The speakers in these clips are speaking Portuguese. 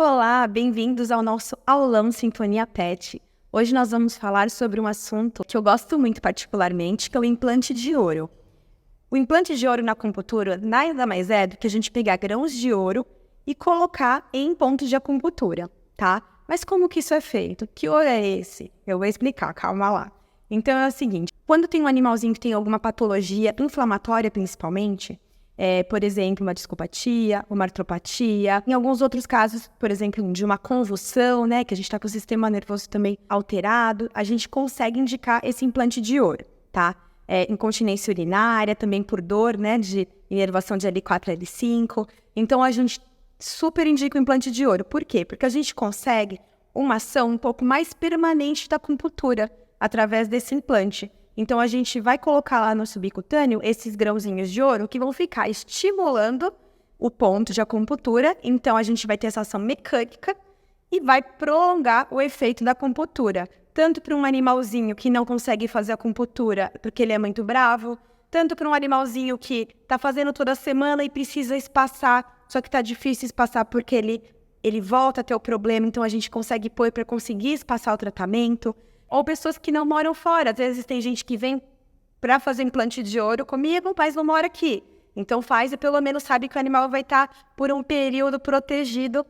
Olá, bem-vindos ao nosso aulão Sintonia Pet. Hoje nós vamos falar sobre um assunto que eu gosto muito particularmente, que é o implante de ouro. O implante de ouro na acupuntura nada mais é do que a gente pegar grãos de ouro e colocar em pontos de acupuntura, tá? Mas como que isso é feito? Que ouro é esse? Eu vou explicar, calma lá. Então é o seguinte, quando tem um animalzinho que tem alguma patologia inflamatória principalmente, por exemplo, uma discopatia, uma artropatia, em alguns outros casos, por exemplo, de uma convulsão, né, que a gente está com o sistema nervoso também alterado, a gente consegue indicar esse implante de ouro, tá? Incontinência urinária, também por dor, né, de inervação de L4 L5. Então, a gente super indica o implante de ouro. Por quê? Porque a gente consegue uma ação um pouco mais permanente da acupuntura através desse implante. Então, a gente vai colocar lá no subcutâneo esses grãozinhos de ouro que vão ficar estimulando o ponto de acupuntura. Então, a gente vai ter essa ação mecânica e vai prolongar o efeito da acupuntura. Tanto para um animalzinho que não consegue fazer acupuntura porque ele é muito bravo, tanto para um animalzinho que está fazendo toda semana e precisa espaçar, só que está difícil espaçar porque ele volta a ter o problema, então a gente consegue pôr para conseguir espaçar o tratamento. Ou pessoas que não moram fora. Às vezes tem gente que vem para fazer implante de ouro comigo, mas não mora aqui. Então faz e pelo menos sabe que o animal vai estar por um período protegido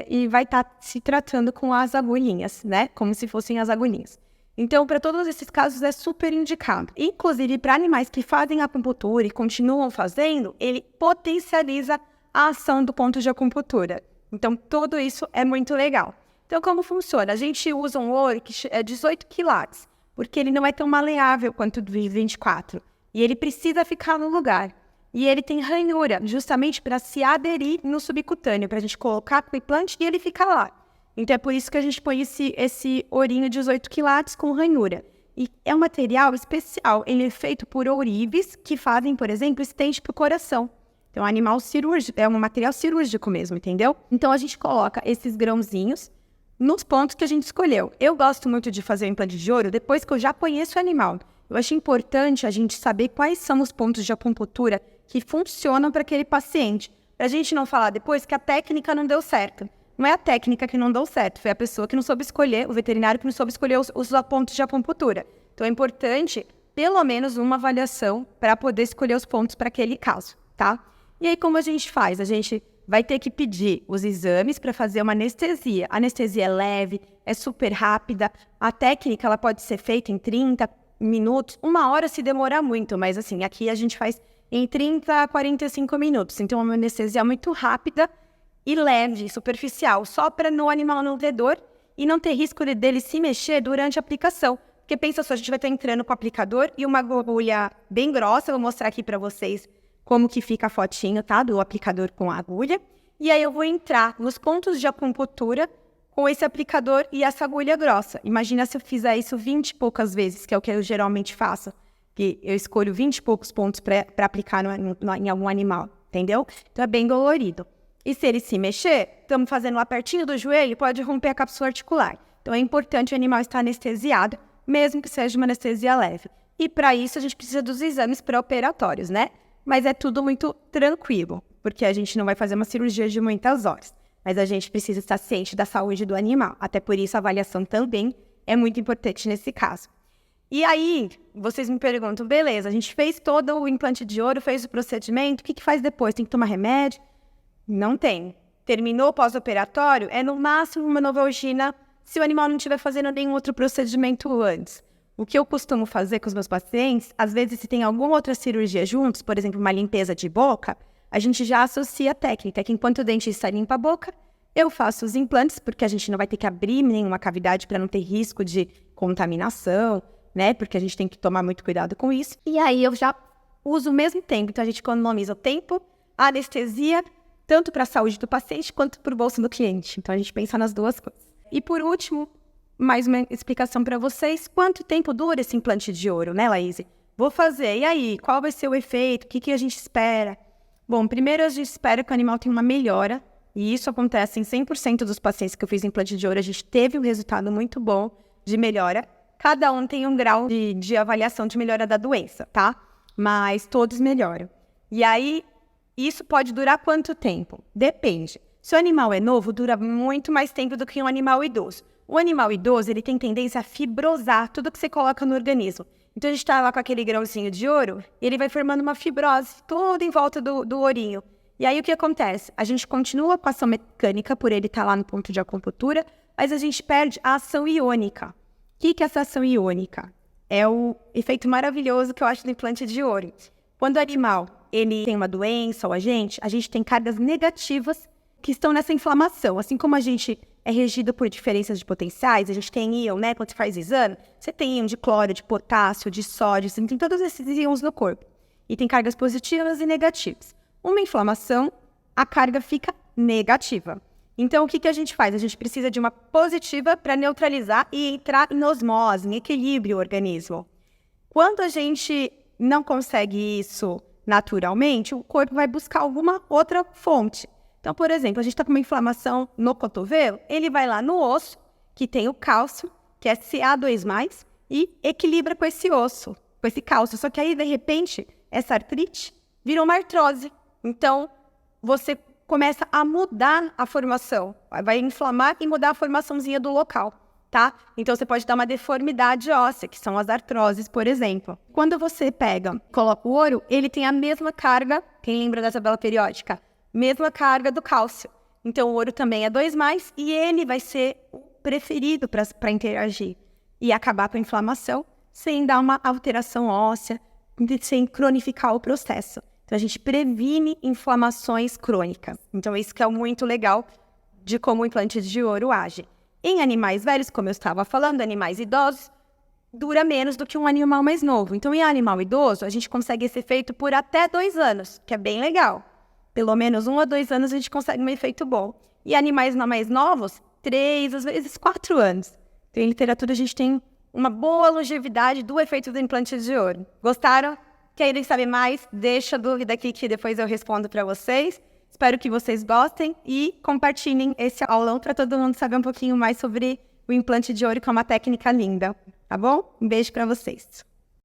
e vai estar se tratando com as agulhinhas, né? Como se fossem as agulhinhas. Então, para todos esses casos é super indicado. Inclusive, para animais que fazem acupuntura e continuam fazendo, ele potencializa a ação do ponto de acupuntura. Então, tudo isso é muito legal. Então, como funciona? A gente usa um ouro que é 18 quilates, porque ele não é tão maleável quanto o de 24. E ele precisa ficar no lugar. E ele tem ranhura, justamente para se aderir no subcutâneo, para a gente colocar o implante e ele ficar lá. Então, é por isso que a gente põe esse ourinho 18 quilates com ranhura. E é um material especial. Ele é feito por ourives que fazem, por exemplo, stent para o coração. Então, é um animal cirúrgico, é um material cirúrgico mesmo, entendeu? Então, a gente coloca esses grãozinhos nos pontos que a gente escolheu. Eu gosto muito de fazer o implante de ouro depois que eu já conheço o animal. Eu acho importante a gente saber quais são os pontos de acupuntura que funcionam para aquele paciente. Para a gente não falar depois que a técnica não deu certo. Não é a técnica que não deu certo, foi a pessoa que não soube escolher, o veterinário que não soube escolher os pontos de acupuntura. Então é importante, pelo menos, uma avaliação para poder escolher os pontos para aquele caso, tá? E aí como a gente faz? A gente vai ter que pedir os exames para fazer uma anestesia. A anestesia é leve, é super rápida. A técnica ela pode ser feita em 30 minutos, 1 hora se demorar muito, mas assim, aqui a gente faz em 30 a 45 minutos. Então, é uma anestesia muito rápida e leve, superficial, só para no animal não ter dor e não ter risco dele se mexer durante a aplicação. Porque pensa só, a gente vai estar entrando com o aplicador e uma agulha bem grossa, eu vou mostrar aqui para vocês como que fica a fotinho, tá? Do aplicador com a agulha. E aí eu vou entrar nos pontos de acupuntura com esse aplicador e essa agulha grossa. Imagina se eu fizer isso 20 e poucas vezes, que é o que eu geralmente faço. Que eu escolho 20 e poucos pontos para aplicar em algum animal, entendeu? Então é bem dolorido. E se ele se mexer, estamos fazendo lá pertinho do joelho, pode romper a cápsula articular. Então é importante o animal estar anestesiado, mesmo que seja uma anestesia leve. E para isso a gente precisa dos exames pré-operatórios, né? Mas é tudo muito tranquilo, porque a gente não vai fazer uma cirurgia de muitas horas. Mas a gente precisa estar ciente da saúde do animal. Até por isso a avaliação também é muito importante nesse caso. E aí, vocês me perguntam, beleza, a gente fez todo o implante de ouro, fez o procedimento, o que faz depois? Tem que tomar remédio? Não tem. Terminou o pós-operatório, é no máximo uma novalgina se o animal não estiver fazendo nenhum outro procedimento antes. O que eu costumo fazer com os meus pacientes, às vezes se tem alguma outra cirurgia juntos, por exemplo, uma limpeza de boca, a gente já associa a técnica, que enquanto o dentista limpa a boca, eu faço os implantes, porque a gente não vai ter que abrir nenhuma cavidade para não ter risco de contaminação, né? Porque a gente tem que tomar muito cuidado com isso. E aí eu já uso o mesmo tempo, então a gente economiza o tempo, a anestesia, tanto para a saúde do paciente quanto para o bolso do cliente. Então a gente pensa nas duas coisas. E por último, mais uma explicação para vocês. Quanto tempo dura esse implante de ouro, né, Laís? Vou fazer. E aí, qual vai ser o efeito? O que a gente espera? Bom, primeiro a gente espera que o animal tenha uma melhora. E isso acontece em 100% dos pacientes que eu fiz implante de ouro. A gente teve um resultado muito bom de melhora. Cada um tem um grau de avaliação de melhora da doença, tá? Mas todos melhoram. E aí, isso pode durar quanto tempo? Depende. Se o animal é novo, dura muito mais tempo do que um animal idoso. O animal idoso, ele tem tendência a fibrosar tudo que você coloca no organismo. Então, a gente está lá com aquele grãozinho de ouro, e ele vai formando uma fibrose toda em volta do ourinho. E aí, o que acontece? A gente continua com a ação mecânica, por ele estar lá no ponto de acupuntura, mas a gente perde a ação iônica. O que é essa ação iônica? É o efeito maravilhoso que eu acho do implante de ouro. Quando o animal ele tem uma doença ou a gente tem cargas negativas que estão nessa inflamação. Assim como a gente é regido por diferenças de potenciais, a gente tem íon, né? Quando você faz exame, você tem íon de cloro, de potássio, de sódio, você tem todos esses íons no corpo. E tem cargas positivas e negativas. Uma inflamação, a carga fica negativa. Então, o que a gente faz? A gente precisa de uma positiva para neutralizar e entrar em osmose, em equilíbrio o organismo. Quando a gente não consegue isso naturalmente, o corpo vai buscar alguma outra fonte. Então, por exemplo, a gente está com uma inflamação no cotovelo, ele vai lá no osso, que tem o cálcio, que é Ca2+, e equilibra com esse osso, com esse cálcio. Só que aí, de repente, essa artrite virou uma artrose. Então, você começa a mudar a formação. Vai inflamar e mudar a formaçãozinha do local, tá? Então, você pode dar uma deformidade óssea, que são as artroses, por exemplo. Quando você coloca o ouro, ele tem a mesma carga, quem lembra da tabela periódica? Mesma carga do cálcio. Então, o ouro também é 2+, e ele vai ser o preferido para interagir e acabar com a inflamação, sem dar uma alteração óssea, sem cronificar o processo. Então, a gente previne inflamações crônicas. Então, isso que é muito legal de como o implante de ouro age. Em animais velhos, como eu estava falando, animais idosos, dura menos do que um animal mais novo. Então, em animal idoso, a gente consegue esse efeito por até 2 anos, que é bem legal. Pelo menos 1 a 2 anos a gente consegue um efeito bom. E animais mais novos, 3, às vezes 4 anos. Então, em literatura, a gente tem uma boa longevidade do efeito do implante de ouro. Gostaram? Querem saber mais? Deixa a dúvida aqui que depois eu respondo para vocês. Espero que vocês gostem e compartilhem esse aulão para todo mundo saber um pouquinho mais sobre o implante de ouro, que é uma técnica linda. Tá bom? Um beijo para vocês.